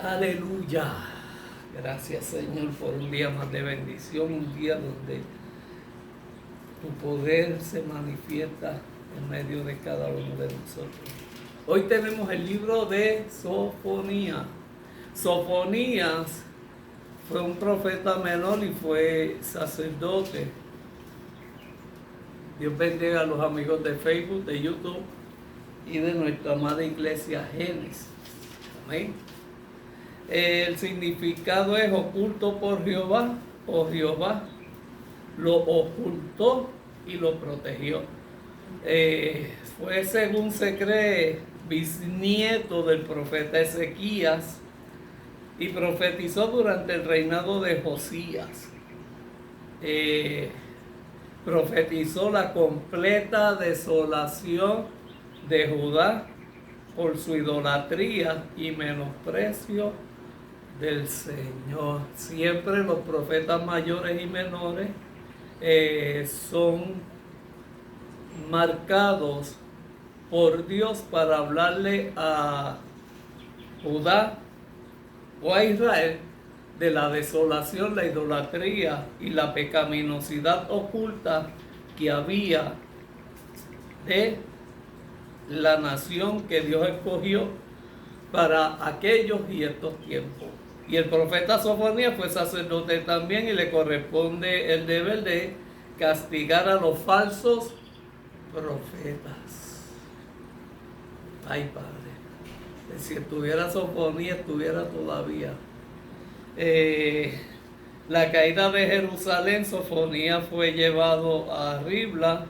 Aleluya. Gracias, Señor, por un día más de bendición, un día donde tu poder se manifiesta en medio de cada uno de nosotros. Hoy tenemos el libro de Sofonías. Sofonías fue un profeta menor y fue sacerdote. Dios bendiga a los amigos de Facebook, de YouTube y de nuestra amada iglesia Génesis. Amén. El significado es oculto por Jehová, o Jehová lo ocultó y lo protegió. Fue, según se cree, bisnieto del profeta Ezequías y profetizó durante el reinado de Josías. Profetizó la completa desolación de Judá por su idolatría y menosprecio del Señor. Siempre los profetas mayores y menores son marcados por Dios para hablarle a Judá o a Israel de la desolación, la idolatría y la pecaminosidad oculta que había de la nación que Dios escogió para aquellos y estos tiempos. Y el profeta Sofonías fue sacerdote también y le corresponde el deber de castigar a los falsos profetas. Ay, Padre, si estuviera Sofonías, estuviera todavía. La caída de Jerusalén, Sofonías fue llevado a Ribla,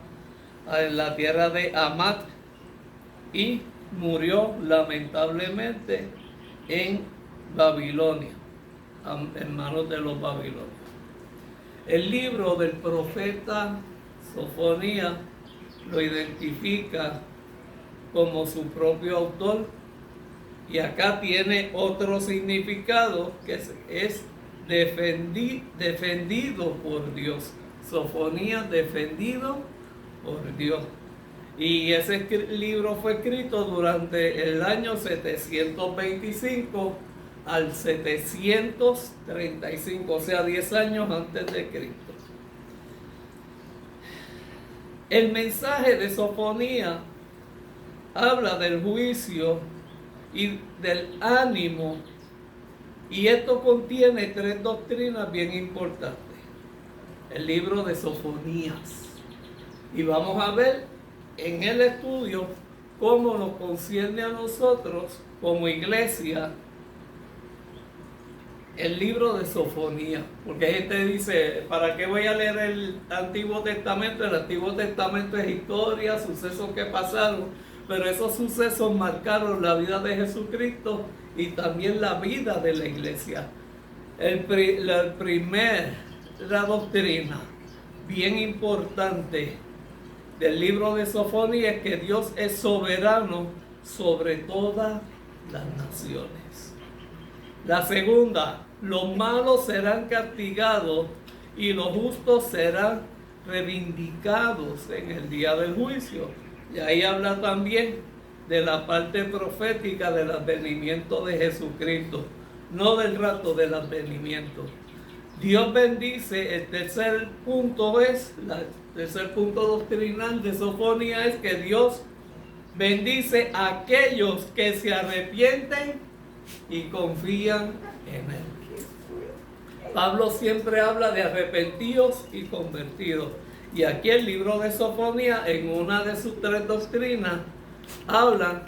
en la tierra de Amat, y murió lamentablemente en Babilonia, en manos de los babilonios. El libro del profeta Sofonías lo identifica como su propio autor, y acá tiene otro significado que es defendido por Dios. Sofonías, defendido por Dios. Y ese libro fue escrito durante el año 725 al 735, o sea, 10 años antes de Cristo. El mensaje de Sofonías habla del juicio y del ánimo, y esto contiene 3 doctrinas bien importantes. El libro de Sofonías. Y vamos a ver en el estudio cómo nos concierne a nosotros como iglesia el libro de Sofonías. Porque hay gente que dice, ¿para qué voy a leer el Antiguo Testamento? El Antiguo Testamento es historia, sucesos que pasaron, pero esos sucesos marcaron la vida de Jesucristo y también la vida de la iglesia. La primera doctrina bien importante del libro de Sofonías es que Dios es soberano sobre todas las naciones. La segunda, los malos serán castigados y los justos serán reivindicados en el día del juicio. Y ahí habla también de la parte profética del advenimiento de Jesucristo, no del rato del advenimiento. Dios bendice. El tercer punto doctrinal de Sofonías es que Dios bendice a aquellos que se arrepienten y confían en Él. Pablo siempre habla de arrepentidos y convertidos. Y aquí el libro de Sofonías, en una de sus 3 doctrinas, hablan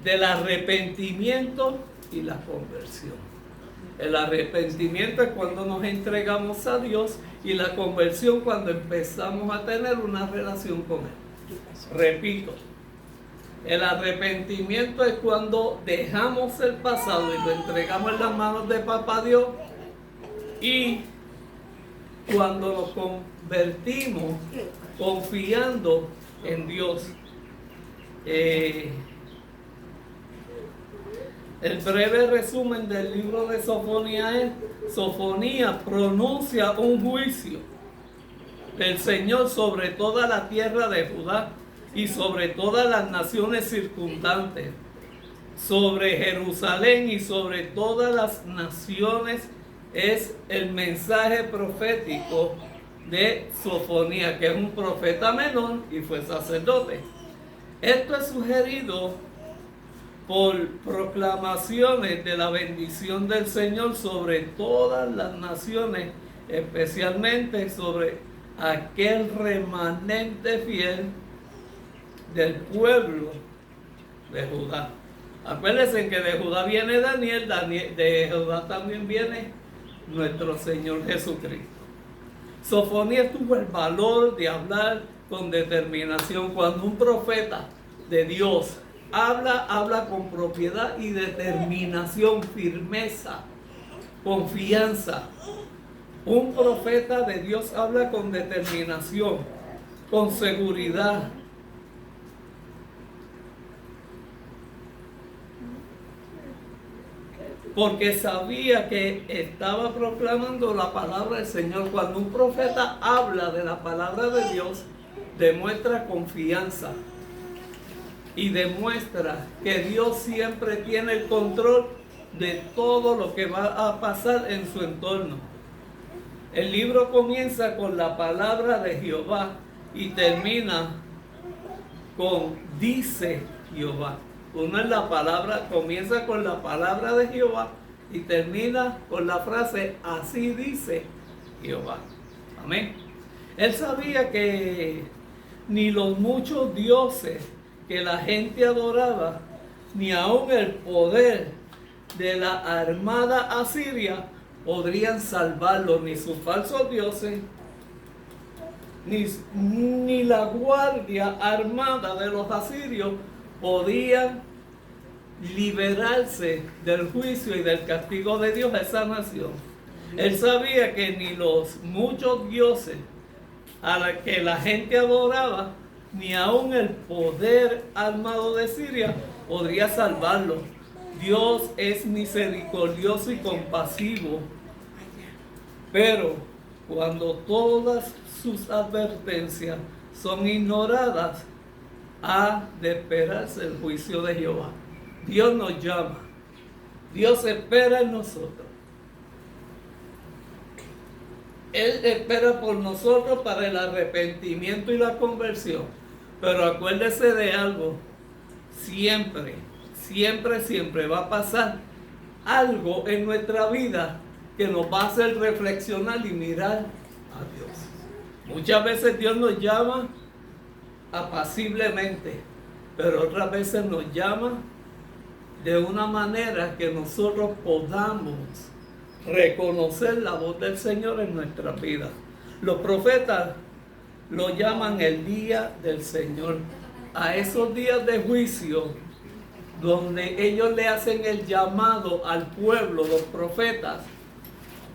del arrepentimiento y la conversión. El arrepentimiento es cuando nos entregamos a Dios, y la conversión cuando empezamos a tener una relación con Él. Repito, el arrepentimiento es cuando dejamos el pasado y lo entregamos en las manos de Papá Dios, y cuando nos convertimos confiando en Dios. El breve resumen del libro de Sofonías es: Sofonías pronuncia un juicio del Señor sobre toda la tierra de Judá y sobre todas las naciones circundantes. sobre Jerusalén y sobre todas las naciones es el mensaje profético de Sofonías, que es un profeta menor y fue sacerdote. Esto es sugerido por proclamaciones de la bendición del Señor sobre todas las naciones, especialmente sobre aquel remanente fiel del pueblo de Judá. Acuérdense que de Judá viene Daniel, de Judá también viene nuestro Señor Jesucristo. Sofonías tuvo el valor de hablar con determinación. Cuando un profeta de Dios habla con propiedad y determinación, firmeza, confianza. Un profeta de Dios habla con determinación, con seguridad. Porque sabía que estaba proclamando la palabra del Señor. Cuando un profeta habla de la palabra de Dios, demuestra confianza y demuestra que Dios siempre tiene el control de todo lo que va a pasar en su entorno. El libro comienza con la palabra de Jehová y termina con dice Jehová. Una es la palabra, comienza con la palabra de Jehová y termina con la frase así dice Jehová. Amén. Él sabía que ni los muchos dioses que la gente adoraba, ni aun el poder de la armada asiria podrían salvarlo, ni sus falsos dioses, ni la guardia armada de los asirios podían liberarse del juicio y del castigo de Dios a esa nación. Él sabía que ni los muchos dioses a los que la gente adoraba, ni aun el poder armado de Siria podría salvarlo. Dios es misericordioso y compasivo, pero cuando todas sus advertencias son ignoradas, ha de esperarse el juicio de Jehová. Dios nos llama, Dios espera en nosotros. Él espera por nosotros para el arrepentimiento y la conversión. Pero acuérdese de algo, siempre va a pasar algo en nuestra vida que nos va a hacer reflexionar y mirar a Dios. Muchas veces Dios nos llama apaciblemente, pero otras veces nos llama de una manera que nosotros podamos reconocer la voz del Señor en nuestras vidas. Los profetas lo llaman el día del Señor, a esos días de juicio donde ellos le hacen el llamado al pueblo, los profetas,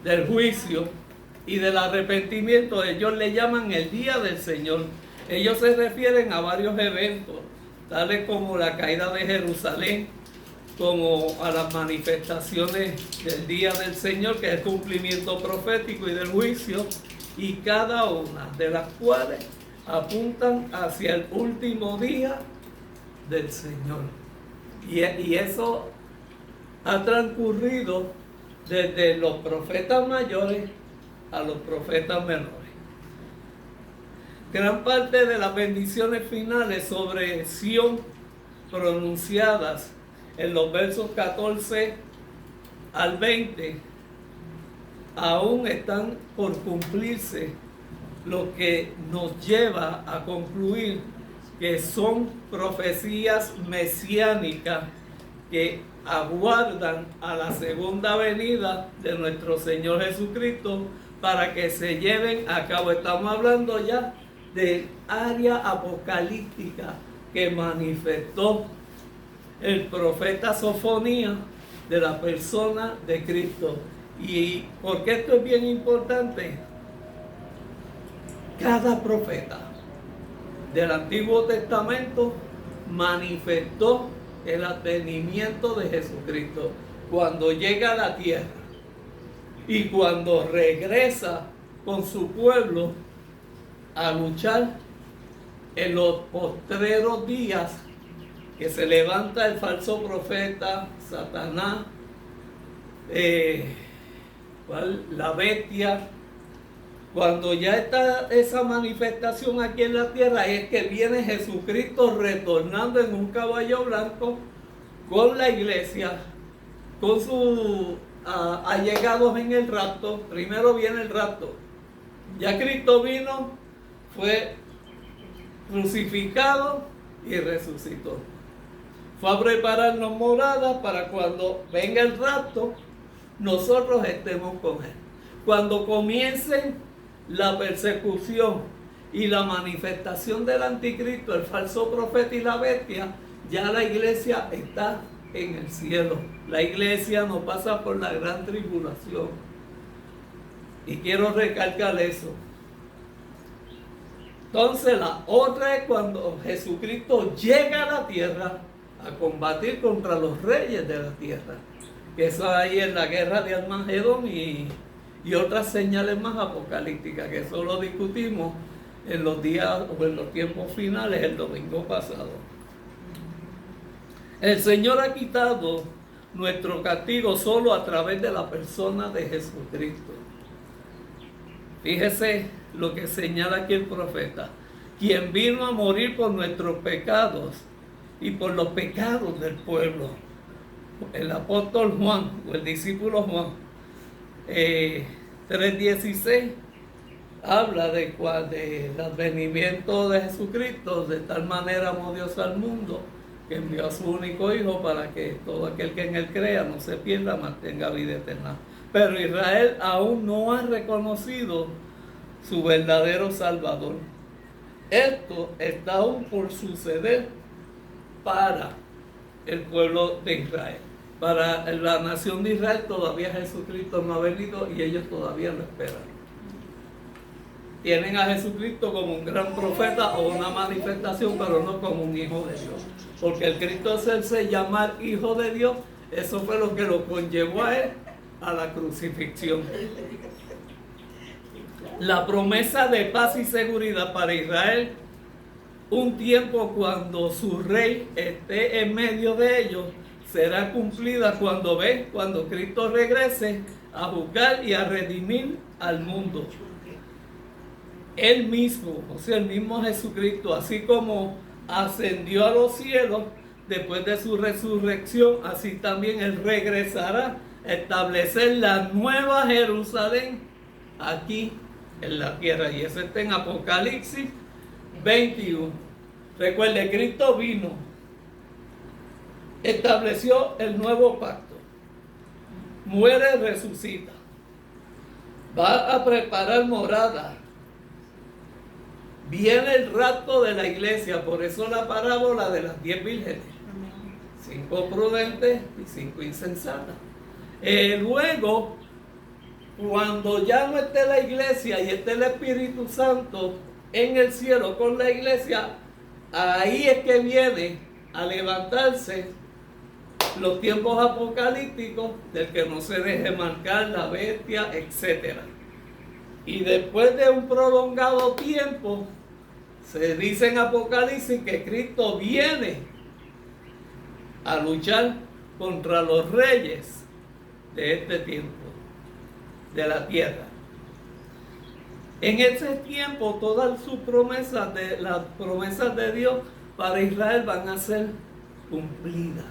del juicio y del arrepentimiento. Ellos le llaman el día del Señor. Ellos se refieren a varios eventos, tales como la caída de Jerusalén, como a las manifestaciones del día del Señor, que es el cumplimiento profético y del juicio, y cada una de las cuales apuntan hacia el último día del Señor. Y eso ha transcurrido desde los profetas mayores a los profetas menores. Gran parte de las bendiciones finales sobre Sión pronunciadas en los versos 14 al 20 aún están por cumplirse, lo que nos lleva a concluir que son profecías mesiánicas que aguardan a la segunda venida de nuestro Señor Jesucristo para que se lleven a cabo. Estamos hablando ya de área apocalíptica que manifestó el profeta Sofonías de la persona de Cristo. ¿Y por qué esto es bien importante? Cada profeta del Antiguo Testamento manifestó el advenimiento de Jesucristo cuando llega a la tierra y cuando regresa con su pueblo a luchar en los postreros días que se levanta el falso profeta, Satanás, la bestia. Cuando ya está esa manifestación aquí en la tierra, es que viene Jesucristo retornando en un caballo blanco con la iglesia, con sus allegados en el rapto. Primero viene el rapto. Ya Cristo vino, fue crucificado y resucitó. Fue a prepararnos morada para cuando venga el rapto, nosotros estemos con Él. Cuando comience la persecución y la manifestación del anticristo, el falso profeta y la bestia, ya la iglesia está en el cielo. La iglesia no pasa por la gran tribulación. Y quiero recalcar eso. Entonces la otra es cuando Jesucristo llega a la tierra a combatir contra los reyes de la tierra. Que eso ahí en la guerra de Armagedón y otras señales más apocalípticas, que eso lo discutimos en los días o en los tiempos finales el domingo pasado. El Señor ha quitado nuestro castigo solo a través de la persona de Jesucristo. Fíjese lo que señala aquí el profeta, quien vino a morir por nuestros pecados y por los pecados del pueblo. El apóstol Juan, o el discípulo Juan, 3:16, habla del advenimiento de Jesucristo. De tal manera amó Dios al mundo, que envió a su único Hijo para que todo aquel que en Él crea no se pierda, mas tenga vida eterna. Pero Israel aún no ha reconocido su verdadero Salvador. Esto está aún por suceder para el pueblo de Israel. Para la nación de Israel todavía Jesucristo no ha venido y ellos todavía lo esperan. Tienen a Jesucristo como un gran profeta o una manifestación, pero no como un hijo de Dios. Porque el Cristo hacerse llamar hijo de Dios, eso fue lo que lo conllevó a él a la crucifixión. La promesa de paz y seguridad para Israel, un tiempo cuando su rey esté en medio de ellos, será cumplida cuando Cristo regrese a juzgar y a redimir al mundo. Él mismo, o sea, el mismo Jesucristo, así como ascendió a los cielos después de su resurrección, así también Él regresará a establecer la nueva Jerusalén aquí en la tierra. Y eso está en Apocalipsis 21. Recuerde, Cristo vino, estableció el nuevo pacto, muere, resucita, va a preparar morada, viene el rapto de la iglesia. Por eso la parábola de las 10 vírgenes, 5 prudentes y 5 insensatas. Luego, cuando ya no esté la iglesia y esté el Espíritu Santo en el cielo con la iglesia, ahí es que viene a levantarse los tiempos apocalípticos del que no se deje marcar, la bestia, etc. Y después de un prolongado tiempo, se dice en Apocalipsis que Cristo viene a luchar contra los reyes de este tiempo, de la tierra. En ese tiempo, todas sus promesas, las promesas de Dios para Israel van a ser cumplidas.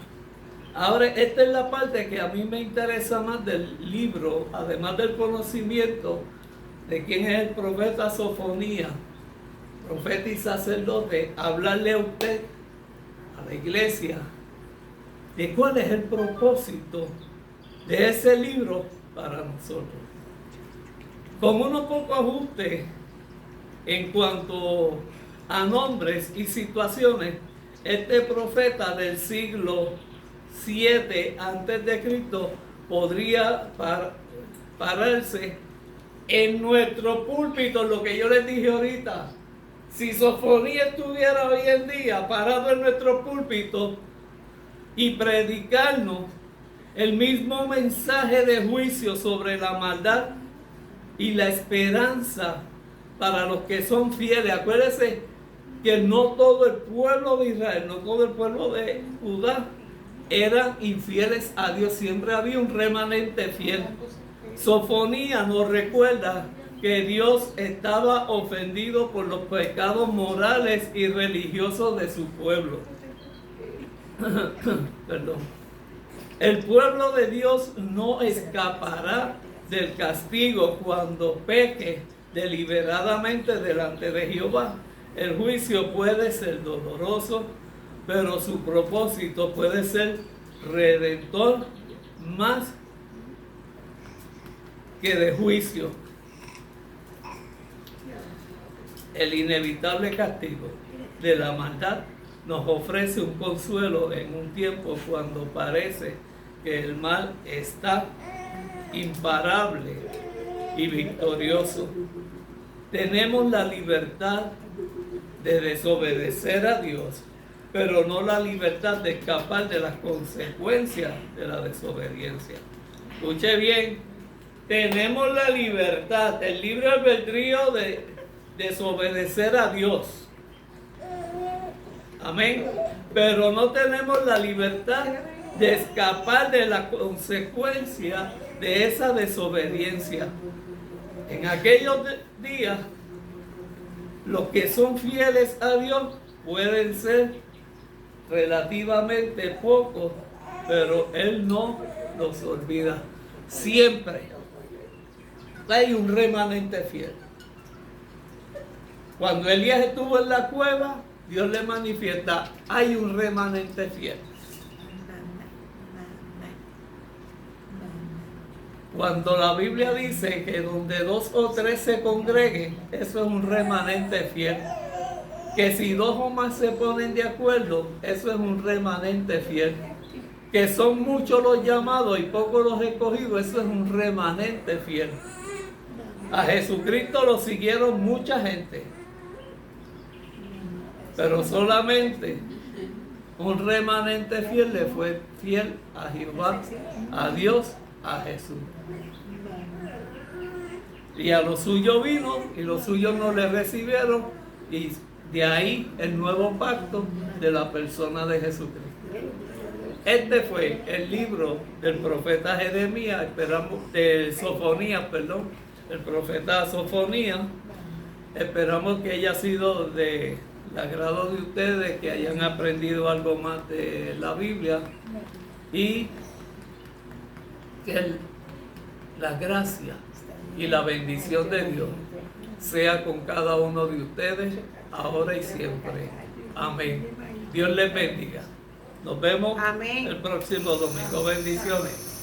Ahora, esta es la parte que a mí me interesa más del libro, además del conocimiento de quién es el profeta Sofonías, profeta y sacerdote, hablarle a usted, a la iglesia, de cuál es el propósito de ese libro para nosotros. Con unos pocos ajustes en cuanto a nombres y situaciones, este profeta del siglo 7 antes de Cristo podría pararse en nuestro púlpito, lo que yo les dije ahorita. Si Sofonías estuviera hoy en día parado en nuestro púlpito y predicarnos el mismo mensaje de juicio sobre la maldad y la esperanza para los que son fieles. Acuérdense que no todo el pueblo de Israel, no todo el pueblo de Judá eran infieles a Dios. Siempre había un remanente fiel. Sofonías nos recuerda que Dios estaba ofendido por los pecados morales y religiosos de su pueblo. Perdón. El pueblo de Dios no escapará del castigo cuando peque deliberadamente delante de Jehová. El juicio puede ser doloroso, pero su propósito puede ser redentor más que de juicio. El inevitable castigo de la maldad nos ofrece un consuelo en un tiempo cuando parece que el mal está imparable y victorioso. Tenemos la libertad de desobedecer a Dios, pero no la libertad de escapar de las consecuencias de la desobediencia. Escuche bien, tenemos la libertad, el libre albedrío de desobedecer a Dios. Amén. Pero no tenemos la libertad de escapar de la consecuencia de esa desobediencia. En aquellos días, los que son fieles a Dios pueden ser relativamente pocos, pero Él no los olvida. Siempre hay un remanente fiel. Cuando Elías estuvo en la cueva, Dios le manifiesta, hay un remanente fiel. Cuando la Biblia dice que donde 2 o 3 se congreguen, eso es un remanente fiel. Que si 2 o más se ponen de acuerdo, eso es un remanente fiel. Que son muchos los llamados y pocos los escogidos, eso es un remanente fiel. A Jesucristo lo siguieron mucha gente, pero solamente un remanente fiel le fue fiel a Jehová, a Dios, a Jesús. Y a los suyos vino y los suyos no le recibieron, y de ahí el nuevo pacto de la persona de Jesucristo. Este fue el libro del profeta Jeremías, de Sofonías, perdón, el profeta Sofonías. Esperamos que haya sido del agrado de ustedes, que hayan aprendido algo más de la Biblia y que la gracia y la bendición de Dios sea con cada uno de ustedes, ahora y siempre. Amén. Dios les bendiga. Nos vemos el próximo domingo. Bendiciones.